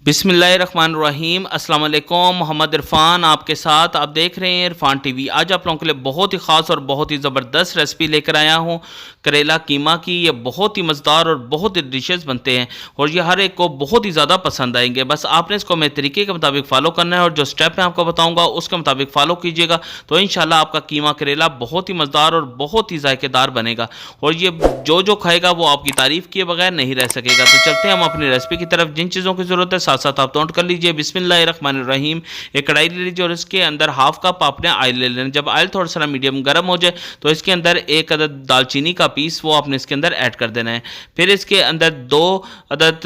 बिस्मिल्लाहिर्रहमानिर्रहीम। अस्सलाम वालेकुम। मोहम्मद इरफान आपके साथ, आप देख रहे हैं इरफान टीवी। आज आप लोगों के लिए बहुत ही ख़ास और बहुत ही ज़बरदस्त रेसिपी लेकर आया हूँ करेला कीमा की। ये बहुत ही मज़ेदार और बहुत ही डिशेस बनते हैं और ये हर एक को बहुत ही ज़्यादा पसंद आएंगे। बस आपने इसको मेरे तरीके के मुताबिक फ़ॉलो करना है और जो स्टेप मैं आपको बताऊँगा उसके मुताबिक फ़ॉलो कीजिएगा तो इंशाल्लाह आपका कीमा करेला बहुत ही मज़ेदार और बहुत ही जायकेदार बनेगा और ये जो खाएगा वो आपकी तारीफ़ किए बगैर नहीं रह सकेगा। तो चलते हैं हम अपनी रेसिपी की तरफ। जिन चीज़ों की ज़रूरत है साथ साथ आप नोट कर लीजिए। बिस्मिल्लाहिर्रहमानिर्रहीम। एक कढ़ाई ले लीजिए और इसके अंदर हाफ कप आपने ऑयल ले लेना। जब ऑयल थोड़ा सा मीडियम गर्म हो जाए तो इसके अंदर एक अदद दालचीनी का पीस वो आपने इसके अंदर ऐड कर देना है। फिर इसके अंदर 2 अदद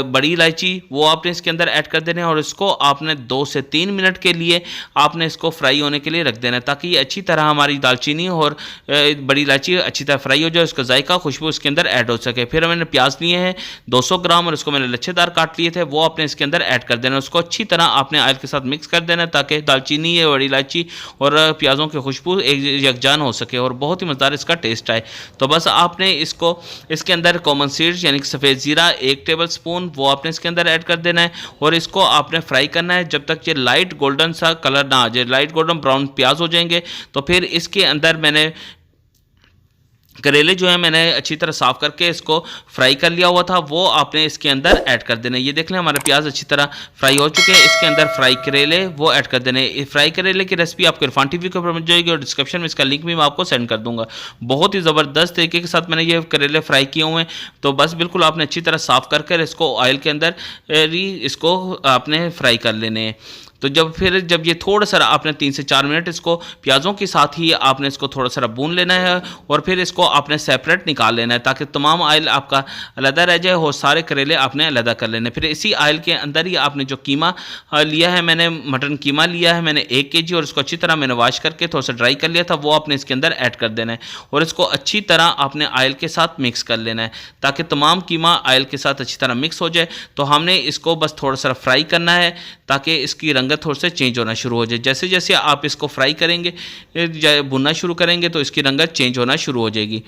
बड़ी इलायची वो आपने इसके अंदर ऐड कर देना है और इसको आपने 2 से 3 मिनट के लिए आपने इसको फ्राई होने के लिए रख देना है ताकि ये अच्छी तरह हमारी दालचीनी और बड़ी इलायची अच्छी तरह फ्राई हो जाए, उसका जायका खुशबू इसके अंदर ऐड हो सके। फिर मैंने प्याज लिए हैं 200 ग्राम और इसको मैंने लच्छेदार काट लिए थे, वो आपने इसके अंदर ऐड कर देना है। उसको अच्छी तरह आपने ऑयल के साथ मिक्स कर देना है ताकि दालचीनी बड़ी इलायची और प्याज़ों की खुशबू यकजान हो सके और बहुत ही मज़ेदार इसका टेस्ट आए। तो बस आपने इसको इसके अंदर कॉमन सीड्स यानी कि सफ़ेद ज़ीरा 1 टेबल स्पून वो आपने इसके अंदर ऐड कर देना है और इसको आपने फ्राई करना है जब तक ये लाइट गोल्डन सा कलर ना आ जाए। लाइट गोल्डन ब्राउन प्याज हो जाएंगे तो फिर इसके अंदर मैंने करेले जो है मैंने अच्छी तरह साफ़ करके इसको फ्राई कर लिया हुआ था वो आपने इसके अंदर ऐड कर देना है। ये देख लें हमारे प्याज अच्छी तरह फ्राई हो चुके हैं। इसके अंदर फ्राई करेले वो ऐड कर देने। फ्राई करेले की रेसिपी आपको इरफान टीवी के ऊपर मिल जाएगी और डिस्क्रिप्शन में इसका लिंक भी मैं आपको सेंड कर दूंगा। बहुत ही ज़बरदस्त तरीके के साथ मैंने ये करेले फ्राई किए हुए हैं। तो बस बिल्कुल आपने अच्छी तरह साफ़ कर इसको ऑयल के अंदर इसको आपने फ्राई कर लेने हैं। तो जब ये थोड़ा सा आपने 3 से 4 मिनट इसको प्याज़ों के साथ ही आपने इसको थोड़ा सा भून लेना है और फिर इसको आपने सेपरेट निकाल लेना है ताकि तमाम ऑयल आपका अलग रह जाए और सारे करेले आपने अलग कर लेने। फिर इसी ऑयल के अंदर ही आपने जो कीमा लिया है, मैंने मटन कीमा लिया है मैंने 1 kg और इसको अच्छी तरह मैंने वॉश करके थोड़ा सा ड्राई कर लिया था वो आपने इसके अंदर ऐड कर देना है और इसको अच्छी तरह आपने ऑयल के साथ मिक्स कर लेना है ताकि तमाम कीमा ऑयल के साथ अच्छी तरह मिक्स हो जाए। तो हमने इसको बस थोड़ा सा फ्राई करना है ताकि इसकी रंगत थोड़ा सा चेंज होना शुरू हो जाए। जैसे जैसे आप इसको फ्राई करेंगे भुनना शुरू करेंगे तो इसकी रंगत चेंज होना शुरू हो जाएगी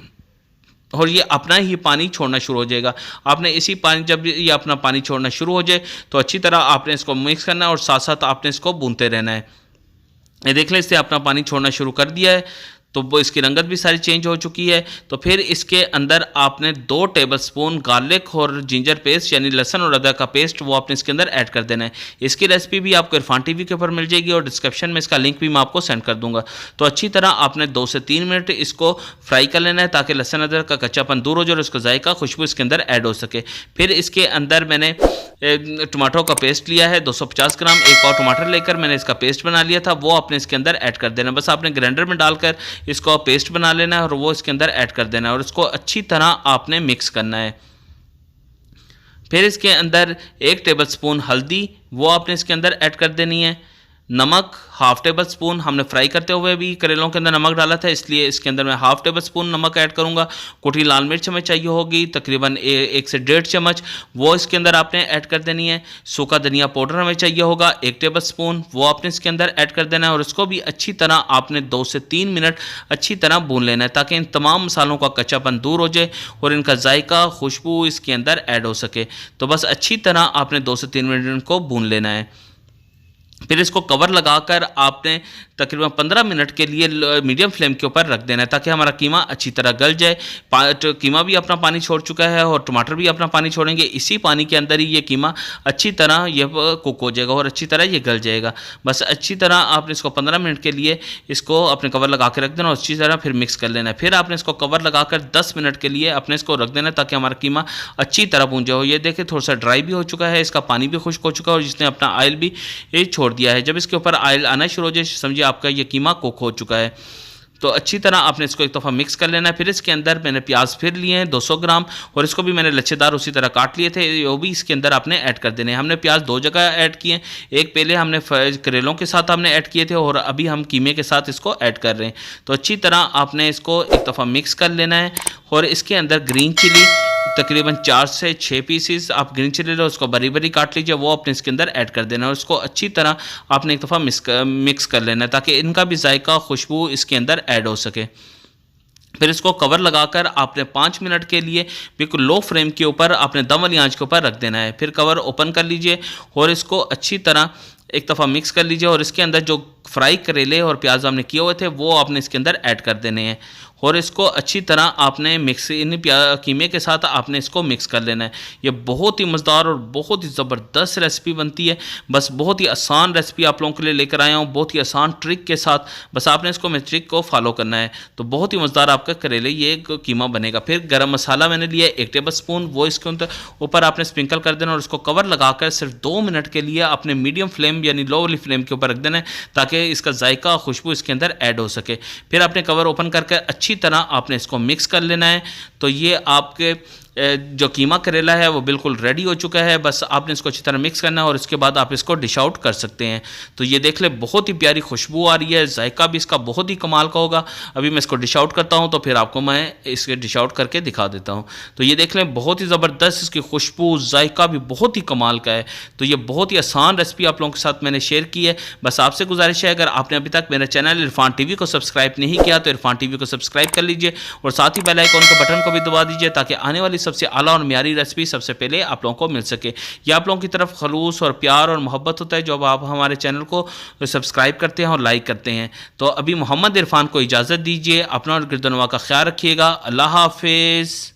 और ये अपना ही पानी छोड़ना शुरू हो जाएगा। आपने इसी पानी जब ये अपना पानी छोड़ना शुरू हो जाए तो अच्छी तरह आपने इसको मिक्स करना है और साथ साथ आपने इसको भूनते रहना है। ये देख लें इससे अपना पानी छोड़ना शुरू कर दिया है तो वो इसकी रंगत भी सारी चेंज हो चुकी है। तो फिर इसके अंदर आपने 2 टेबल स्पून गार्लिक और जिंजर पेस्ट यानी लहसुन और अदरक का पेस्ट वो आपने इसके अंदर ऐड कर देना है। इसकी रेसिपी भी आपको इरफान टीवी के ऊपर मिल जाएगी और डिस्क्रिप्शन में इसका लिंक भी मैं आपको सेंड कर दूंगा। तो अच्छी तरह आपने 2 से 3 मिनट इसको फ्राई कर लेना है ताकि लहसुन अदरक का कच्चापन दूर हो जाए और उसका जायका खुशबू इसके अंदर ऐड हो सके। फिर इसके अंदर मैंने टमाटरों का पेस्ट लिया है 250 ग्राम, एक और टमाटर लेकर मैंने इसका पेस्ट बना लिया था वो आपने इसके अंदर ऐड कर देना। बस आपने ग्राइंडर में डालकर इसको पेस्ट बना लेना है और वो इसके अंदर ऐड कर देना है और इसको अच्छी तरह आपने मिक्स करना है। फिर इसके अंदर 1 टेबल स्पून हल्दी वो आपने इसके अंदर ऐड कर देनी है। नमक 1/2 टेबल स्पून, हमने फ्राई करते हुए भी करेलों के अंदर नमक डाला था इसलिए इसके अंदर मैं 1/2 टेबल स्पून नमक ऐड करूंगा। कुटी लाल मिर्च हमें चाहिए होगी तकरीबन 1 से 1.5 चम्मच वो इसके अंदर आपने ऐड कर देनी है। सूखा धनिया पाउडर हमें चाहिए होगा 1 टेबल स्पून वो आपने इसके अंदर ऐड कर देना है और इसको भी अच्छी तरह आपने 2 से 3 मिनट अच्छी तरह भून लेना है ताकि इन तमाम मसालों का कच्चापन दूर हो जाए और इनका जायका खुशबू इसके अंदर ऐड हो सके। तो बस अच्छी तरह आपने 2 से 3 मिनट इनको भून लेना है। फिर इसको कवर लगाकर आपने तकरीबन 15 मिनट के लिए मीडियम फ्लेम के ऊपर रख देना है ताकि हमारा कीमा अच्छी तरह गल जाए। कीमा भी अपना पानी छोड़ चुका है और टमाटर भी अपना पानी छोड़ेंगे। इसी पानी के अंदर ही ये कीमा अच्छी तरह ये कुक हो जाएगा और अच्छी तरह ये गल जाएगा। बस अच्छी तरह आपने इसको 15 मिनट के लिए इसको अपने कवर लगा के रख देना और अच्छी तरह फिर मिक्स कर लेना है। फिर आपने इसको कवर लगाकर 10 मिनट के लिए अपने इसको रख देना ताकि हमारा कीमा अच्छी तरह भून जाए। ये देखिए थोड़ा सा ड्राई भी हो चुका है, इसका पानी भी खुश्क हो चुका है और जिसने अपना ऑयल भी छोड़ दिया है। जब इसके ऊपर ऑयल आना शुरू हो जाए समझिए आपका ये कीमा कुक हो चुका है। तो अच्छी तरह आपने इसको एक दफ़ा मिक्स कर लेना है। फिर इसके अंदर मैंने प्याज फिर लिए हैं 200 ग्राम और इसको भी मैंने लच्छेदार उसी तरह काट लिए थे, वो भी इसके अंदर आपने ऐड कर देने हैं। हमने प्याज 2 जगह ऐड किए, एक पहले हमने करेलों के साथ हमने ऐड किए थे और अभी हम कीमे के साथ इसको ऐड कर रहे हैं। तो अच्छी तरह आपने इसको एक दफ़ा मिक्स कर लेना है और इसके अंदर ग्रीन चिली तकरीबन 4 से 6 पीसीस आप ग्रीन चिली लो उसको बरी बरी काट लीजिए वो अपने इसके अंदर ऐड कर देना है और उसको अच्छी तरह आपने एक दफ़ा मिक्स कर लेना है ताकि इनका भी जायका खुशबू इसके अंदर ऐड हो सके। फिर इसको कवर लगाकर आपने 5 मिनट के लिए बिल्कुल लो फ्लेम के ऊपर आपने दम वाली आंच के ऊपर रख देना है। फिर कवर ओपन कर लीजिए और इसको अच्छी तरह एक दफ़ा मिक्स कर लीजिए और इसके अंदर जो फ्राई करेले और प्याज हमने किए हुए थे वो आपने इसके अंदर ऐड कर देने हैं और इसको अच्छी तरह आपने मिक्स इन कीमे के साथ आपने इसको मिक्स कर लेना है। ये बहुत ही मज़ेदार और बहुत ही ज़बरदस्त रेसिपी बनती है। बस बहुत ही आसान रेसिपी आप लोगों के लिए लेकर आया हूँ, बहुत ही आसान ट्रिक के साथ। बस आपने इसको मैं ट्रिक को फॉलो करना है तो बहुत ही मज़ेदार आपका करेले ये कीमा बनेगा। फिर गरम मसाला मैंने लिया 1 टेबल स्पून, वो इसके ऊपर आपने स्प्रिंकल कर देना और उसको कवर लगाकर सिर्फ 2 मिनट के लिए अपने मीडियम फ्लेम यानी लो वाली फ्लेम के ऊपर रख देना है ताकि इसका जायका खुशबू इसके अंदर ऐड हो सके। फिर आपने कवर ओपन करके अच्छी तरह आपने इसको मिक्स कर लेना है। तो ये आपके जो कीमा करेला है वो बिल्कुल रेडी हो चुका है। बस आपने इसको अच्छी तरह मिक्स करना है और इसके बाद आप इसको डिश आउट कर सकते हैं। तो ये देख ले बहुत ही प्यारी खुशबू आ रही है, जायका भी इसका बहुत ही कमाल का होगा। अभी मैं इसको डिश आउट करता हूँ तो फिर आपको मैं इसके डिश आउट करके दिखा देता हूँ। तो ये देख लें बहुत ही ज़बरदस्त इसकी खुशबू, जायका भी बहुत ही कमाल का है। तो ये बहुत ही आसान रेसिपी आप लोगों के साथ मैंने शेयर की है। बस आपसे गुजारिश है अगर आपने अभी तक मेरा चैनल इरफान टीवी को सब्सक्राइब नहीं किया तो इरफान टीवी को सब्सक्राइब कर लीजिए और साथ ही बेल आइकन के बटन को भी दबा दीजिए ताकि आने वाली सबसे आला और म्यारी रेसिपी सबसे पहले आप लोगों को मिल सके। ये आप लोगों की तरफ खलूस और प्यार और मोहब्बत होता है जब आप हमारे चैनल को सब्सक्राइब करते हैं और लाइक करते हैं। तो अभी मोहम्मद इरफान को इजाज़त दीजिए। अपना और गिरदनवा का ख्याल रखिएगा। अल्लाह हाफिज़।